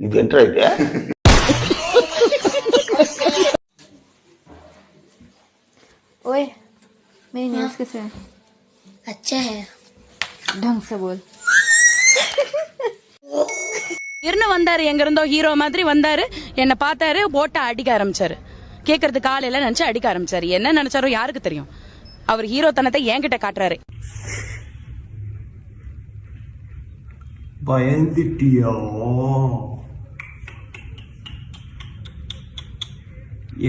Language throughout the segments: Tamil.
இது என்ன இது? ओए मेरी नेल्स कैसे हैं? अच्छा है। ढंग से बोल। வந்தாரு எங்க இருந்தோ ஹீரோ மாதிரி வந்தாரு, என்ன பார்த்தாரு, போட்ட அடிக்க ஆரம்பிச்சாரு. கேக்குறது காலையில நினைச்சு அடிக்க ஆரம்பிச்சாரு. என்ன நினைச்சாரோ யாருக்கு தெரியும். அவர் ஹீரோ தனத்தை என்கிட்ட காட்டுறாரு. பயந்துட்டியா?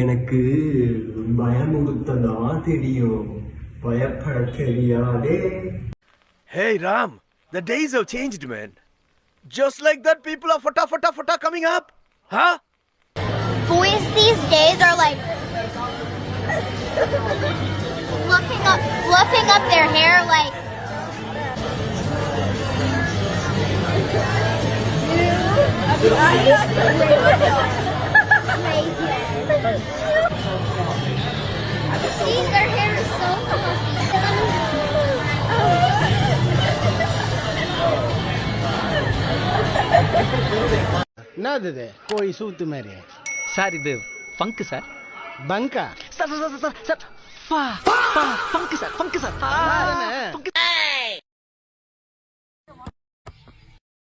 எனக்கு பயமுறுத்ததான் தெரியும், பயப்பட தெரியாதே. Hey Ram, the days have changed, man. Just like that, people are fata coming up, huh? Boys these days are like fluffing up their hair like. See, their hair is so fluffy. என்னது இது கோழி சூத்து மாதிரி? சார் இது ஃபங்க் சார். பங்கா? Sir sir sir sir funk sir, funk sir.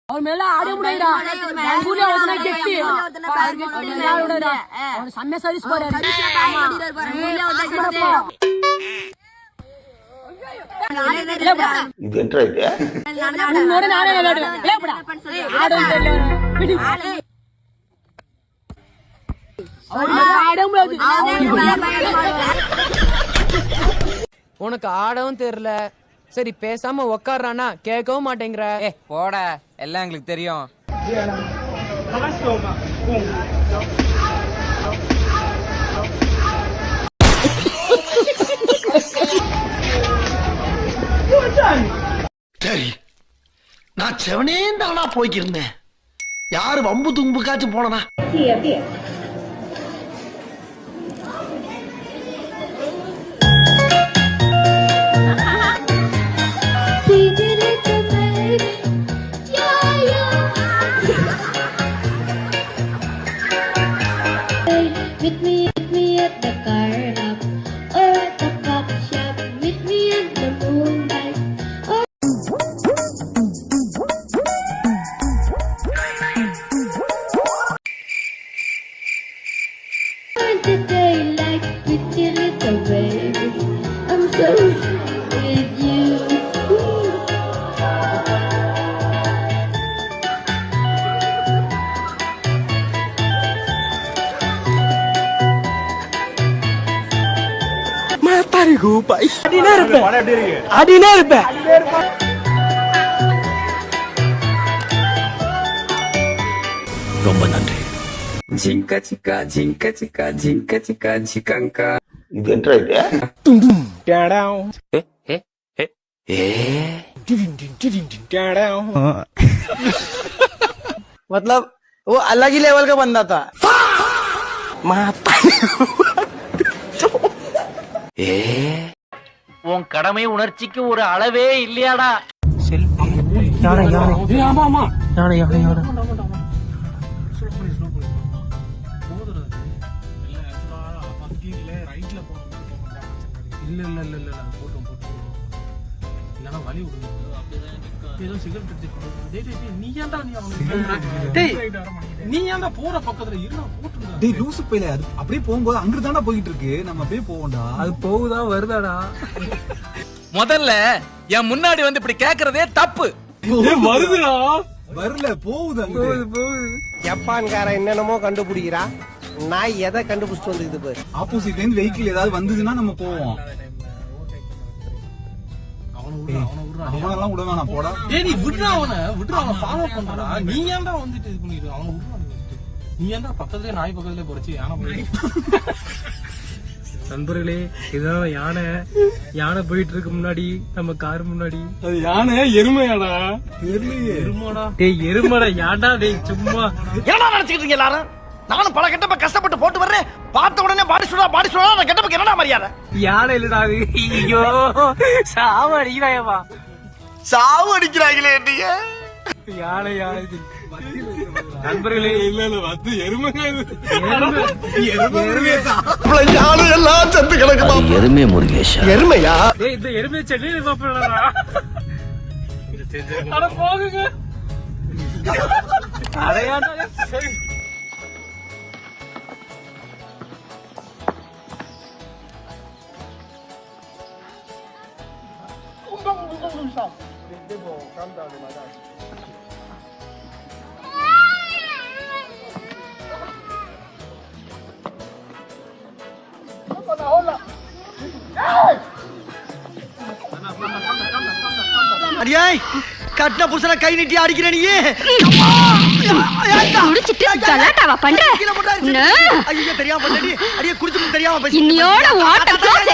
அவர் மேல ஆட முடியடா. ஊர்ல ஒருத்தனை கெட்டி அவனோட அவன் சம்ம சர்வீஸ் போறாரு. இது என்ன இது? உன்னோட நானே விளையாடுவேன். ஏப்படா ஆட தெரியல. உனக்கு ஆடவும் தெரியல, சரி பேசாம உக்காடுறானா கேட்கவும் மாட்டேங்கிற. போட, எல்லாம் எங்களுக்கு தெரியும். சரி, நான் செவனே தானா போய்க்கிருந்தேன். யாரு வம்பு தும்புக்காச்சும் போனா? Meet me at the car hub or at the pop shop. Meet me at the moonlight. Or the daylight, pretty little baby. I'm so with you. அடினே இருப்பேன். ரொம்ப நன்றி. ஜிங்கா சிக்கா ஜிங்கா சிக்கா ஜிங்கா சிக்கா ஜிகங்கா. இது என்ன இது? मतलब वो अलग ही लेवल का बंदा था. உன் கடமை உணர்ச்சிக்கு ஒரு அளவே இல்லையாடா. அப்படியே போகும்போது அங்கிருந்தாண்டா போயிட்டு இருக்கு, நம்ம அப்படியே போவோம்டா. அது போகுதா வருதாடா? முதல்ல என் முன்னாடி வந்து இப்படி கேக்குறதே தப்பு. வருதுடா, வரல, போகுது. ஜப்பான்காரன் என்னென்னமோ கண்டுபிடிக்கிறா, நான் எதை கண்டுபிடிச்சிட்டு வந்து பாரு. ஆப்போசிட்ல இருந்து வெஹிக்கிள் ஏதாவது வந்ததுன்னா நம்ம போவோம். அவனெல்லாம் விட வேணாம், போடா. நீ விடுறா, அவனை ஃபாலோ பண்றா. நீ ஏன்டா வந்துட்டு இது பண்ணிட்டு அவனை விடுறா. நீ ஏன்டா பக்கத்துலயே நாய் பக்கத்துலயே போறச்சு யானை. நண்பர்களே, இதான் யானை போயிட்டு இருக்கு முன்னாடி, நம்ம கார் முன்னாடி. அது யானை எருமையாடா? எருமாடா. டேய் எருமடா, யாடா டேய் சும்மா. என்னடா நினைச்சிட்டு இருக்கீங்க எல்லாரும்? நானும் பல கெட்டப்ப கஷ்டப்பட்டு போட்டு வர்றேன், பார்த்த உடனே பாடி சொல்றா. நான் கெட்டப்ப என்னடா மரியாதை? யானை இல்லடா அது. ஐயோ சாவ அடிக்கிறாயப்பா. சாவு அடிக்கிறாங்களே நீங்க. யானை நண்பர்களே இல்ல வந்து எருமைங்க எல்லாம் செத்து கிடக்குமா எருமை முருகேஷா எருமையா இந்த எருமை சென்னையில சாப்பிடலடா அட போகுங்க அடையாடா சரி அடியே கட்டின புருஷன கை நீட்டி அடிக்கிற நீ ஐயோ தெரியாம பண்ணடி அடியே குடிச்சு தெரியாம பேசி இன்னியோட water close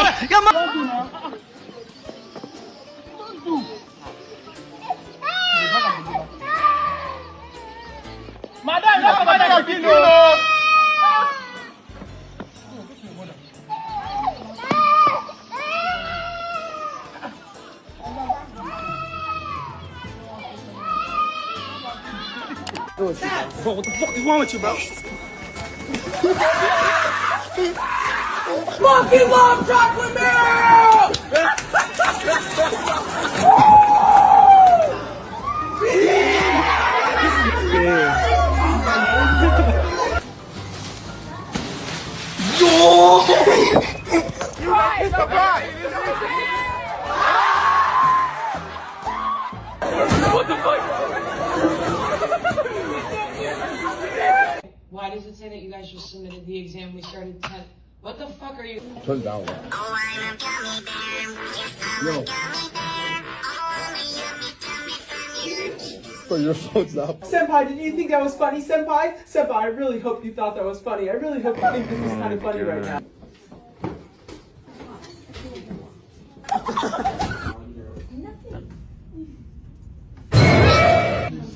What the fuck is wrong with you, bro? Monkey love chocolate milk! Why does it say that you guys just submitted the exam? We started 10. What the fuck are you? Turn down. For your phone's up. Senpai, did you think that was funny, Senpai? Senpai, I really hope you thought that was funny. I really hope you think this is kind of funny right now.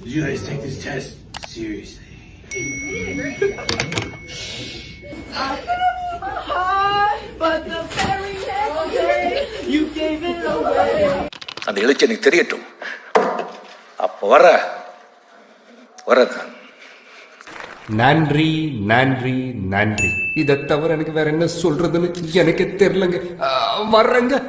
Did you guys take this test seriously? But the very next day, you gave it away. அந்த எழுச்சி எனக்கு தெரியட்டும். அப்ப வரதான். நன்றி நன்றி நன்றி. இதை தவிர எனக்கு வேற என்ன சொல்றதுன்னு எனக்கு தெரியலங்க. வர்றேங்க.